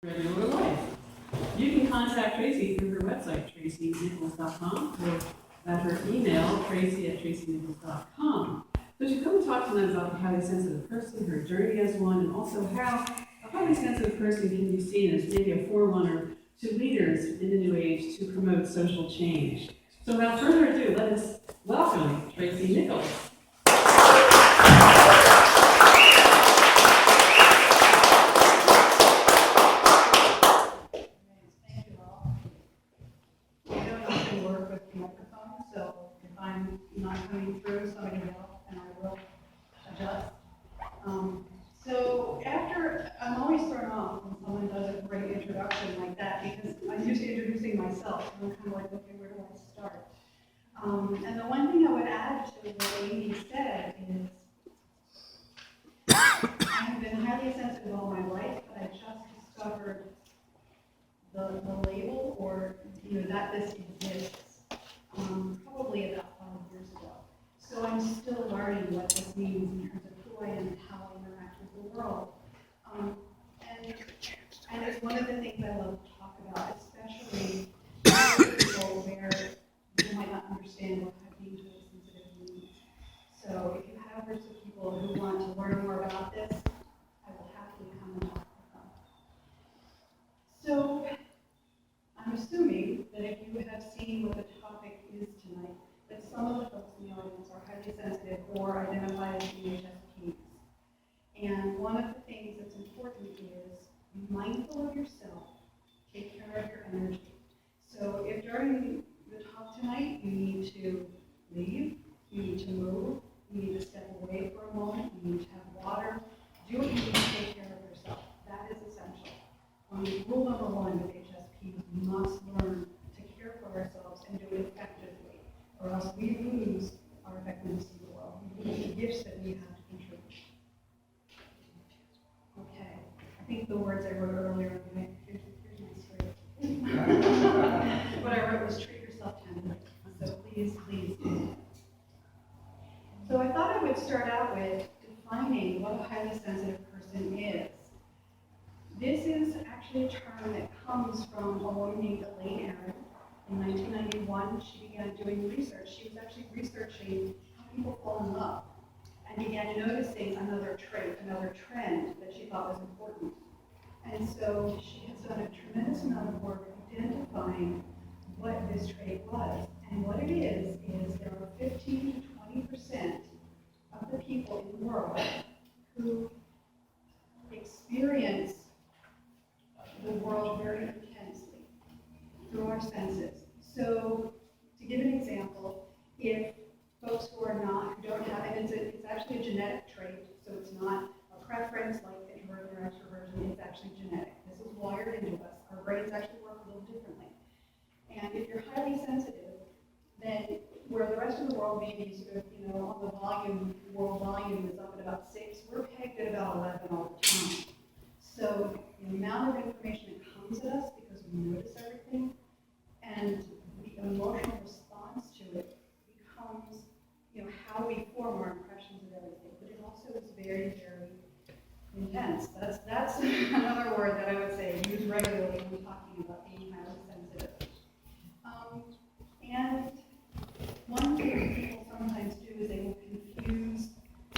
Ready or life. You can contact Traci through her website, TraciNichols.com, or at her email, Traci@TraciNichols.com. So she's going to talk tonight about the highly sensitive person, her journey as one, and also how a highly sensitive person can be seen as maybe a forerunner to leaders in the new age to promote social change. So without further ado, let us welcome Traci Nichols. So after, I'm always thrown off when someone does a great introduction like that because I'm used to introducing myself. And I'm kind of like, okay, where do I start? And the one thing I would add to what Amy said is, I've been highly sensitive all my life, but I just discovered the label or, that this exists, probably about 5 years ago. So I'm still learning what this means in terms of who I am and how I interact with the world. And it's one of the things I love to talk about, especially with people where you might not understand what being highly sensitive means. So if you have groups of people who want to learn more about this, I will happily come and talk with them. So I'm assuming that if you have seen what the topic is tonight, that some of the folks in the audience are highly sensitive or identify as HSPs. And one of the things that's important is be mindful of yourself, take care of your energy. So if during the talk tonight you need to leave, you need to move, you need to step away for a moment, you need to have water, do what you need to take care of yourself. That is essential. Rule number one with HSPs, we must learn to care for ourselves and do it effectively, or else we lose our effectiveness in the world. We lose the gifts that we have to contribute. Okay, I think the words I wrote earlier, here's my script. What I wrote was treat yourself tenderly. So please do. So I thought I would start out with defining what a highly sensitive person is. This is actually a term that comes from a woman named Elaine Aron. In 1991, she began doing research. She was actually researching how people fall in love and began noticing another trait, another trend that she thought was important. And so she has done a tremendous amount of work identifying what this trait was. And what it is there are 15 to 20% of the people in the world who experience the world very intensely through our senses. So, to give an example, if folks who don't have it, it's actually a genetic trait, so it's not a preference like introversion or extroversion, it's actually genetic. This is wired into us. Our brains actually work a little differently. And if you're highly sensitive, then where the rest of the world maybe sort of, on the volume, world volume is up at about 6, we're pegged at about 11 all the time. So the amount of information that comes at us because we notice everything, and the emotional response to it becomes, how we form our impressions of everything. But it also is very, very intense. That's another word that I would say use regularly when talking about being highly sensitive. And one thing that people sometimes do is they will confuse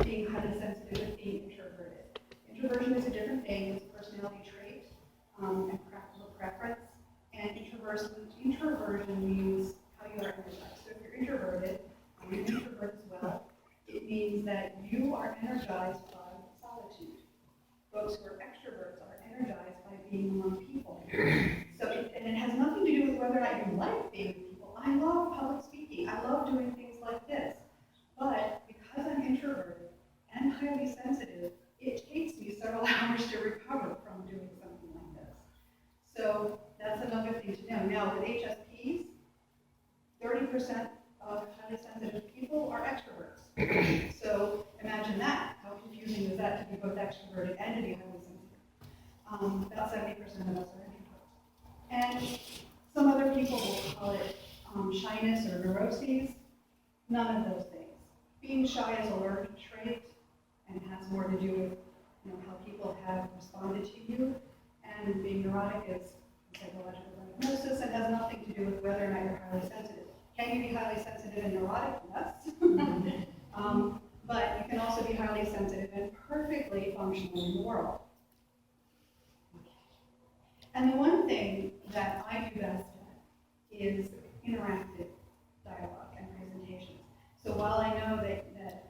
being highly sensitive with being introverted. Introversion is a different thing. It's a personality trait and practical preference. And introversion means how you are energized. So if you're introverted, I'm an introvert as well, it means that you are energized by solitude. Folks who are extroverts are energized by being among people. So and it has nothing to do with whether or not you like being with people. I love public speaking. I love doing things like this. But because I'm introverted and highly sensitive, it takes me several hours to recover from doing something like this. So that's another thing to know. Now with HSPs, 30% of highly sensitive people are extroverts. So imagine that. How confusing is that to be both extroverted and to be highly sensitive? About 70% of us are introverts. And some other people will call it shyness or neuroses. None of those things. Being shy is a learned trait and has more to do with how people have responded to you. And being neurotic is a psychological diagnosis and has nothing to do with whether or not you're highly sensitive. Can you be highly sensitive and neurotic? Yes. But you can also be highly sensitive and perfectly functional in the world. And the one thing that I do best at is interactive dialogue and presentations. So while I know that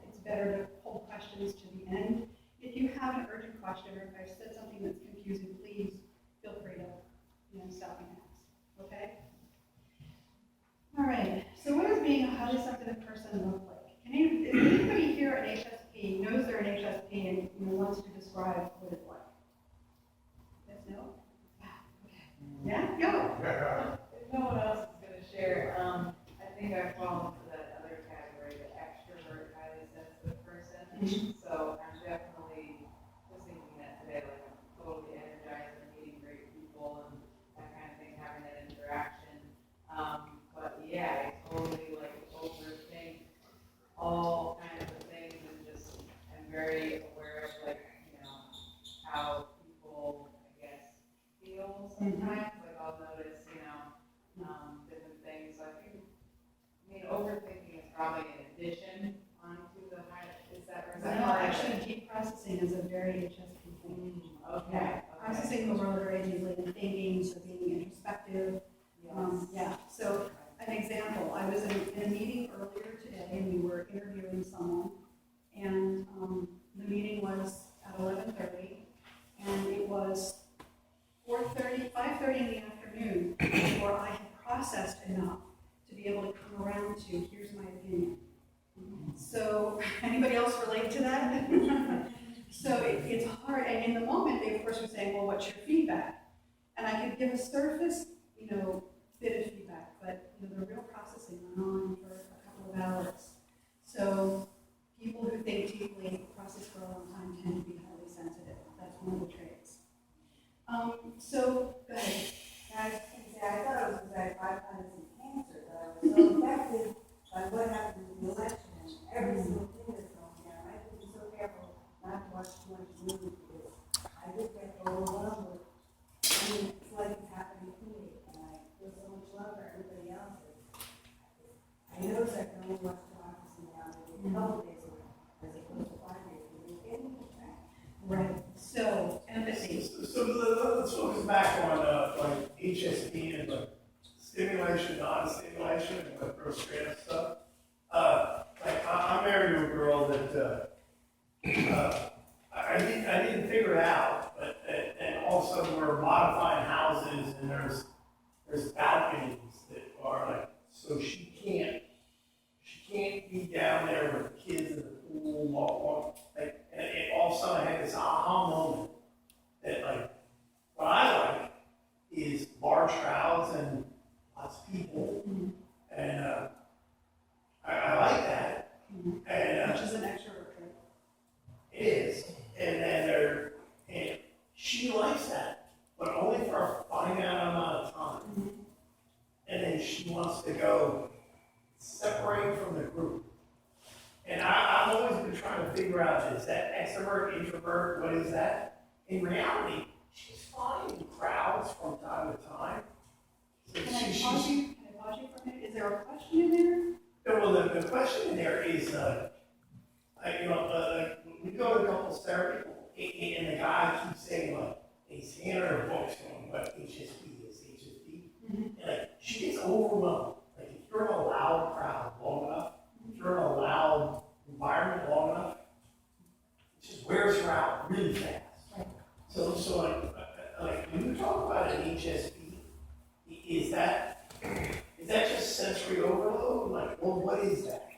it's better to hold questions to the end, if you have an urgent question or if I've said something that's confusing, please feel free to stop me and ask, okay? All right, so what does being a highly sensitive person look like? Is anybody here an HSP, knows they're an HSP and wants to describe what it's like? Yes, no? Yeah, go. If no one else is going to share, I think I fall into that other category, the extrovert, highly sensitive person. So I'm definitely just thinking that today, like I'm totally energized and meeting great people and that kind of thing, having that interaction. But yeah, I totally like overthink all kinds of things and just am very aware of like, how people, I guess, feel sometimes. Like I'll notice, different things. So I think, overthinking is probably an addition onto the high, is that right? No, actually, deep processing is a very HSP thing. Okay. Processing the world very deeply and thinking, so being introspective. Yeah, so an example, I was in a meeting earlier today and we were interviewing someone and the meeting was at 11:30 and it was 5:30 in the afternoon before I had processed enough to be able to come around to, here's my opinion. So, anybody else relate to that? So it's hard, and in the moment, they of course were saying, well, what's your feedback? And I could give a surface, bit of feedback, but the real processing went on for a couple of hours. So people who think deeply, process for a long time, tend to be highly sensitive. That's one of the traits. So, go ahead. I thought it was because I had some cancer, but I was so affected by what happened in the election and every single thing that's going down. I have to be so careful not to watch too much news because I just get overwhelmed with, it's like it's happening to me and I feel so much love for everybody else. I notice I can only watch democracy now maybe a couple days a week as opposed to 5 days a week. Right. So, empathy. So let's focus back on like HSP and like stimulation, non-stimulation, and like real straight up stuff. Like I'm married to a girl that I didn't figure it out, but and all of a sudden we're modifying houses and there's balconies that are like so she can't be down there with the kids in the pool, like, and all of a sudden I had this aha moment that like, what I like is large crowds and lots of people, and I like that, and Which is an extrovert trait. it is, and then and she likes that, but only for a finite amount of time, and then she wants to go separate from the group. And I've always been trying to figure out, is that extrovert, introvert, what is that? In reality, she's fine in crowds from time to time. So Can I pause you for a minute? Is there a question in there? well, the question in there is, we go to couples therapy, and the guy keeps saying, like, he's handing her books on what HSP is, HSP. And like, she gets overwhelmed. Like, if you're in a loud crowd long enough, if you're in a loud environment long enough, it just wears her out really fast. Right. So like when you talk about an HSP, is that just sensory overload? Like, well, what is that?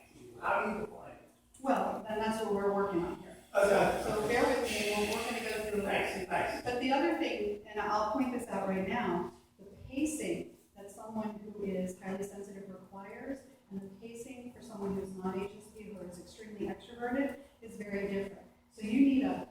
How do you define it? Well, then that's what we're working on here. Okay. So bear with me, we're going to go through the Thanks. But the other thing, and I'll point this out right now, the pacing that someone who is highly sensitive requires, and the pacing for someone who's not HSP, who is extremely extroverted, is very different. So you need a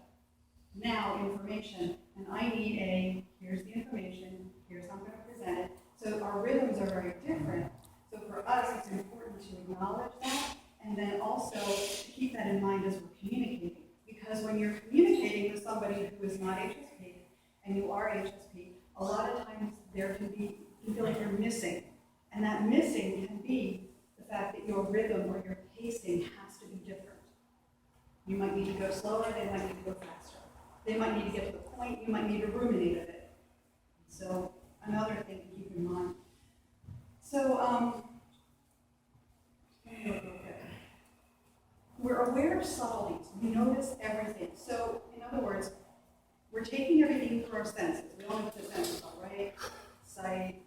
now information, and I need here's the information, here's how I'm going to present it. So our rhythms are very different. So for us, it's important to acknowledge that, and then also to keep that in mind as we're communicating. Because when you're communicating with somebody who is not HSP, and you are HSP, a lot of times you feel like you're missing. And that missing can be the fact that your rhythm or your pacing has to be different. You might need to go slower, they might need to go faster. They might need to get to the point, you might need to ruminate a bit. So another thing to keep in mind. So, we're aware of subtleties, we notice everything. So, in other words, we're taking everything through our senses. We all know what the senses are, right? Sight,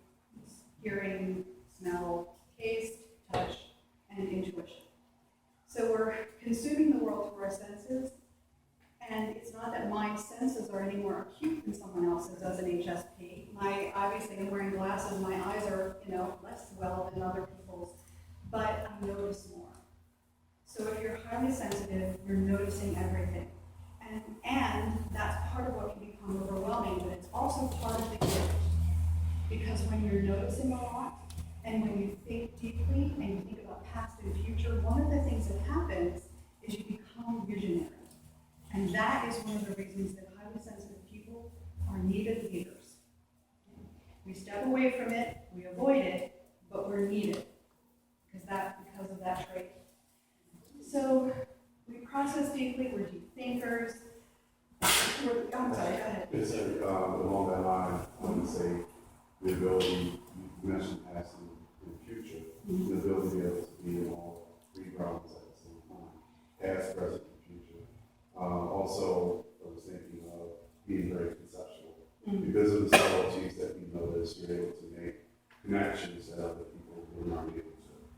hearing, smell, taste, touch, and intuition. So we're consuming the world through our senses, and it's not that my senses are any more acute than someone else's as an HSP. Obviously, I'm wearing glasses, my eyes are, less well than other people's, but I notice more. So if you're highly sensitive, you're noticing everything. And that's part of what can become overwhelming, but it's also part of the gift. Because when you're noticing a lot, and when you think deeply, and you think about past and future, one of the things that happens is you become visionary. And that is one of the reasons that highly sensitive people are needed leaders. We step away from it, we avoid it, but we're needed because of that trait. So we process deeply, we're deep thinkers. I'm sorry, go ahead. It's along that line, I want to say the ability, you mentioned past and future, the ability to be able to be in all three realms at the same time, past, present, and future. Also, I was thinking of being very conceptual. Because of the subtleties that we notice, you're able to make connections that other people were not able to.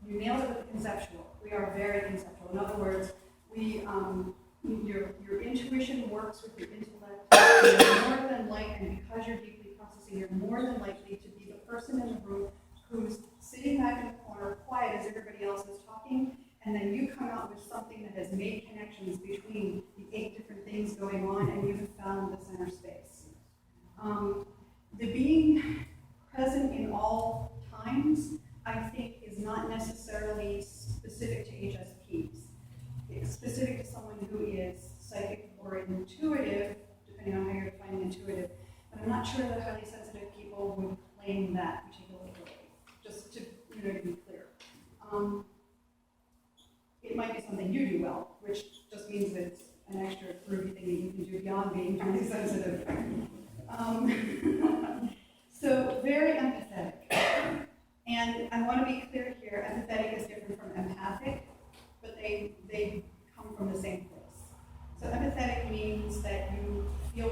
You nailed it with conceptual. We are very conceptual. In other words, your intuition works with your intellect. You're more than likely, and because you're deeply processing, you're more than likely to be the person in the room who's sitting back in the corner, quiet as everybody else is talking, and then you come out with something that has made connections between the 8 different things going on, and you've found the center space. The being present in all times, I think, is not necessarily specific to HSPs. It's specific to someone who is psychic or intuitive, depending on how you're defining intuitive. But I'm not sure that highly sensitive people would claim that particular ability, just to be clear. It might be something you do well, which just means that it's an extra groovy thing that you can do beyond being highly sensitive. So very empathetic. And I want to be clear here, empathetic is different from empathic, but they come from the same place. So empathetic means that you feel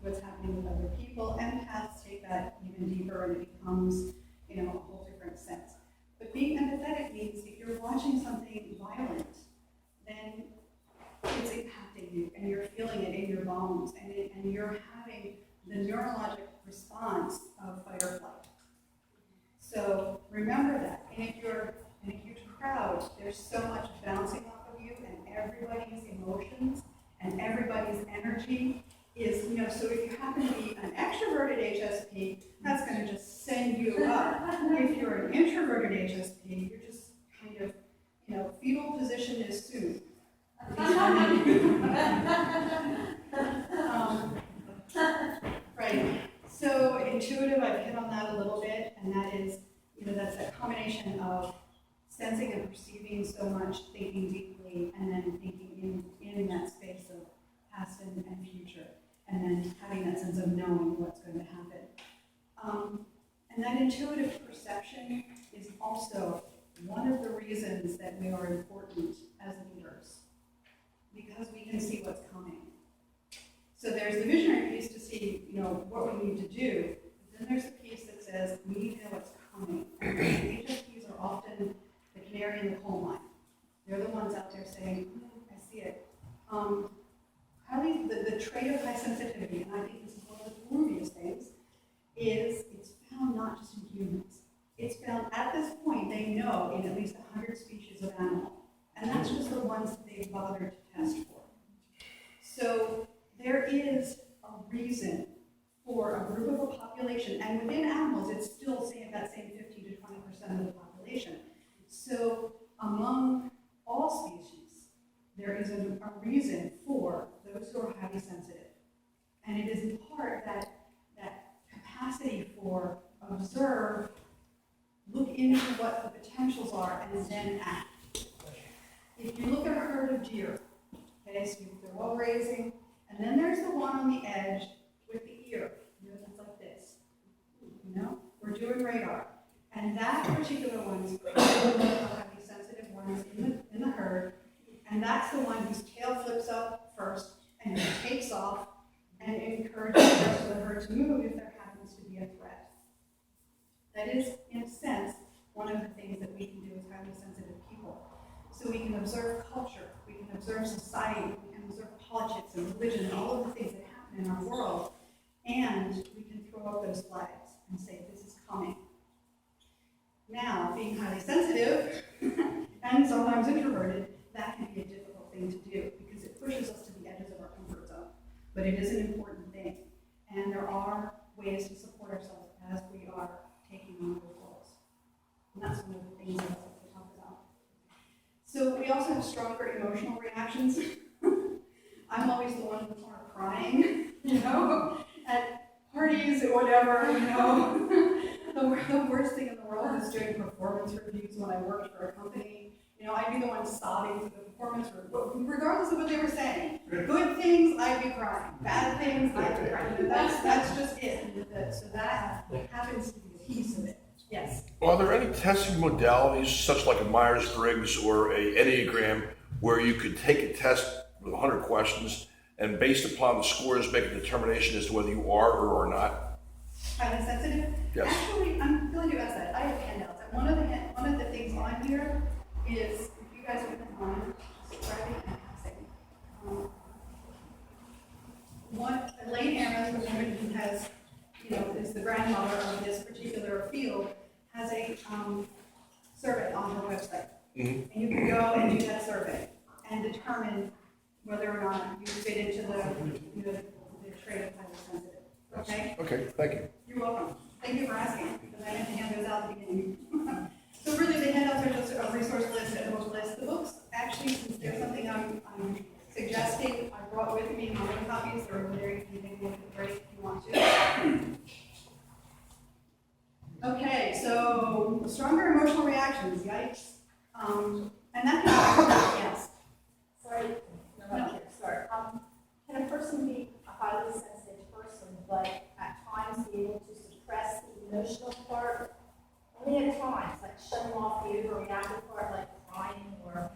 what's happening with other people. Empaths take that even deeper, and it becomes, a whole different sense. But being empathetic means if you're watching something violent, then it's impacting you, and you're feeling it in your bones, and you're having the neurologic response of fight or flight. So remember that. And if you're in a huge crowd, there's so much bouncing off of you, and everybody's emotions and everybody's energy is, so if you happen to be an extroverted HSP, that's going to just send you up. If you're an introverted HSP, you're just kind of, fetal position is soon. Right. So intuitive, I've hit on that a little bit, and that is, that's that combination of sensing and perceiving so much, thinking deeply, and then thinking in that space of past and future, and then having that sense of knowing what's going to happen. And that intuitive perception is also one of the reasons that we are important as leaders, because we can see what's coming. So there's the visionary piece to see, what we need to do. But then there's the piece that says we need to know what's coming. And HSPs are often the canary in the coal mine. They're the ones out there saying, I see it. The trait of high sensitivity, and I think this is one of the grooviest things, is it's found not just in humans. It's found at this point, they know in at least 100 species of animal. And that's just the ones that they've bothered to test for. So there is a reason for a group of a population, and within animals, it's still saying that same 15 to 20% of the population. So among all species, there is a reason for those who are highly sensitive. And it is in part that capacity for observe, look into what the potentials are, and then act. If you look at a herd of deer, okay, so they're all grazing, and then there's the one on the edge with the ear, that's like this. We're doing radar. And that particular one is the highly sensitive one in the herd, and that's the one whose tail flips up first and takes off and encourages the rest of the herd to move if there happens to be a threat. That is, in a sense, one of the things that we can do as highly sensitive people. So we can observe culture, we can observe society, we can observe politics and religion and all of the things that happen in our world, and we can throw up those flags and say, this is coming. Now, being highly sensitive and sometimes introverted, that can be a difficult thing to do because it pushes us to the edges of our comfort zone. But it is an important thing. And there are ways to support ourselves as we are taking on those roles. And that's one of the things that I like to talk about. So we also have stronger emotional reactions. I'm always the one in the corner crying, at parties or whatever, The worst thing in the world is doing performance reviews when I worked for a company. I'd be the one sobbing through the performance review, regardless of what they were saying. Good things, I'd be crying. Bad things, I'd be crying. That's just it. So that happens to be a piece of it. Yes? Are there any testing modalities, such like a Myers-Briggs or a Enneagram, where you could take a test with 100 questions and based upon the scores make a determination as to whether you are or are not? Highly sensitive? Yes. Actually, I'm glad you asked that. I have handouts. And one of the things on here is, if you guys wouldn't mind describing and passing. Elaine Aaron, the woman who has, is the grandmother of this particular field, has a survey on her website. Mm-hmm. And you can go and do that survey and determine whether or not you fit into the trait of highly sensitive. Okay? Okay, thank you. You're welcome. Thank you for asking, because I meant to hand those out at the beginning. So really, the handouts are just a resource list and a book list. The books, actually, since there's something I'm suggesting, I brought with me my own copies. They're over there. You can take a look at the break if you want to. Okay, so stronger emotional reactions, yikes. And that can be, yes. Sorry, sorry. Can a person be a highly sensitive person, but at times be able to suppress the emotional part? Only at times, like shutting off the overreactive part, like crying or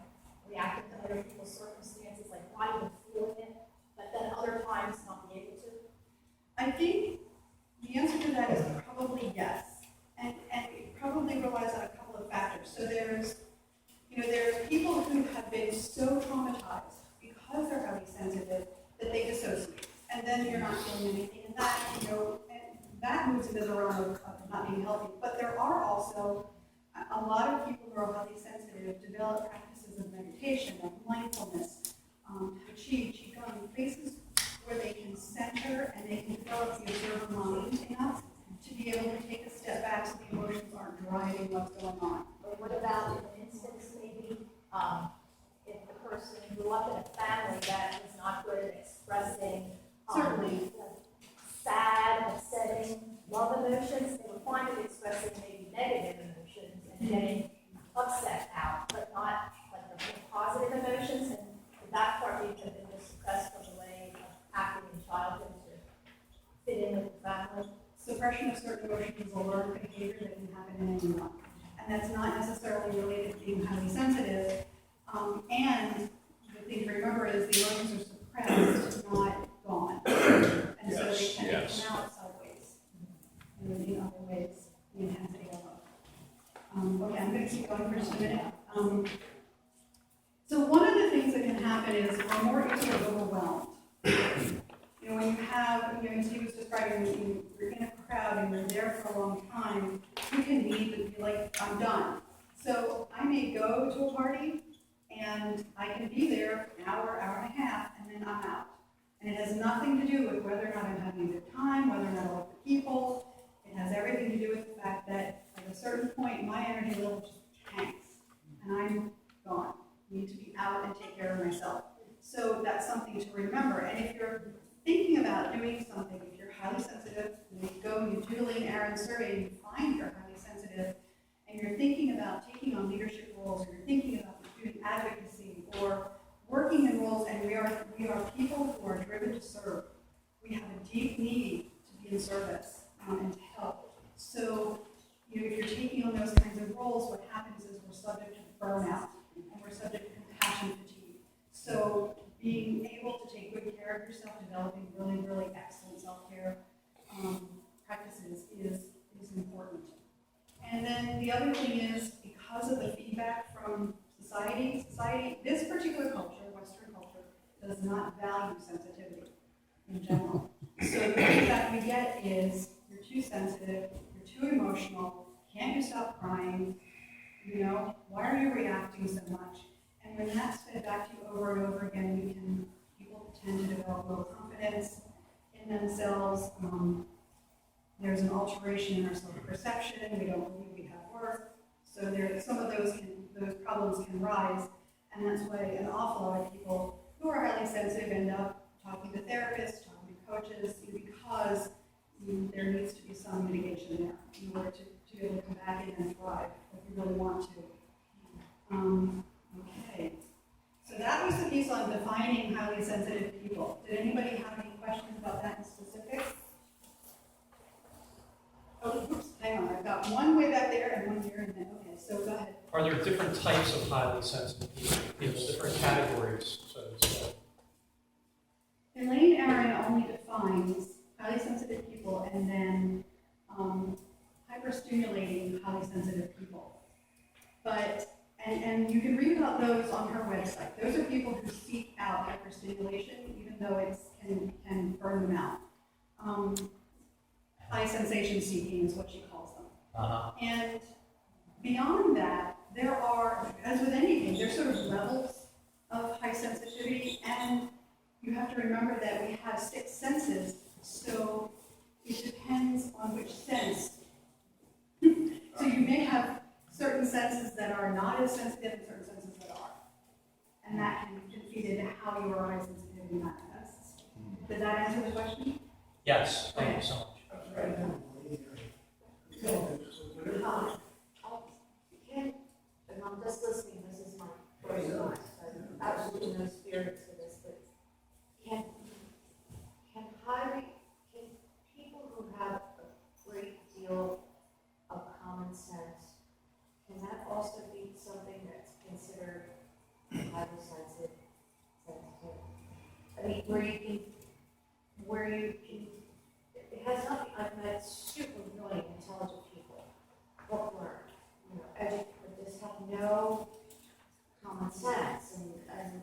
reacting to other people's circumstances, like not even feeling it, but then other times not be able to? I think the answer to that is probably yes. And it probably relies on a couple of factors. So there's people who have been so traumatized because they're highly sensitive that they dissociate. And then you're not feeling anything. And that, and that moves into the realm of not being healthy. But there are also a lot of people who are highly sensitive develop practices of meditation, of mindfulness, Tai Chi, Qigong, places where they can center and they can develop the observer mind enough to be able to take a step back so the emotions aren't driving what's going on. Or what about, in an instance, maybe if the person grew up in a family that was not good at expressing Certainly. sad, upsetting, love emotions, they were fine with expressing maybe negative emotions and getting upset out, but not like the positive emotions, and that part maybe have been just suppressed from the way of acting in childhood to fit in with the family. Suppression of certain emotions is a learned behavior that can happen in anyone. And that's not necessarily related to being highly sensitive. And the thing to remember is the emotions are suppressed, not gone. And so they can come out sideways. And in other ways, the intensity of them. Okay, I'm going to keep going for just a minute. So one of the things that can happen is we're more easily overwhelmed. When you have, as he was describing, you're in a crowd and you're there for a long time, you can leave and be like, I'm done. So I may go to a party and I can be there for an hour, hour and a half, and then I'm out. And it has nothing to do with whether or not I'm having a good time, whether or not I like the people. It has everything to do with the fact that at a certain point, my energy level just tanks and I'm gone. I need to be out and take care of myself. So that's something to remember. And if you're thinking about doing something, if you're highly sensitive, you do the Lane Aaron survey, and you find you're highly sensitive, and you're thinking about taking on leadership roles, or you're thinking about doing advocacy, or working in roles, and we are people who are driven to serve. We have a deep need to be in service and to help. So, if you're taking on those kinds of roles, what happens is we're subject to burnout, and we're subject to compassion fatigue. So, being able to take good care of yourself, developing really, really excellent self-care practices is important. And then the other thing is, because of the feedback from society, this particular culture, Western culture, does not value sensitivity in general. So the feedback we get is, you're too sensitive, you're too emotional, can't you stop crying, why are you reacting so much? And when that's fed back to you over and over again, people tend to develop low confidence in themselves. There's an alteration in our self-perception. We don't believe we have worth. So some of those problems can rise, and that's why an awful lot of people who are highly sensitive end up talking to therapists, talking to coaches, because there needs to be some mitigation there in order to be able to come back in and thrive if you really want to. Okay, so that was the piece on defining highly sensitive people. Did anybody have any questions about that in specific? Oh, oops, hang on, I've got one way back there and one here and then, okay, so go ahead. Are there different types of highly sensitive people, different categories, so to say? Elaine Aaron only defines highly sensitive people and then hyperstimulating highly sensitive people. But, and you can read about those on her website. Those are people who seek out hyperstimulation, even though it can burn them out. High sensation seeking is what she calls them. And beyond that, there are, as with anything, there's sort of levels of high sensitivity, and you have to remember that we have 6 senses, so it depends on which sense. So you may have certain senses that are not as sensitive and certain senses that are. And that can feed into how your high sensitivity manifests. Did that answer the question? Yes, thank you so much. And I'm just listening, this is my first time, so absolutely no spirit to this, but can people who have a great deal of common sense, can that also be something that's considered highly sensitive? I mean, where you can, it has nothing, I've met super brilliant, intelligent people, book learned, educated, but just have no common sense, and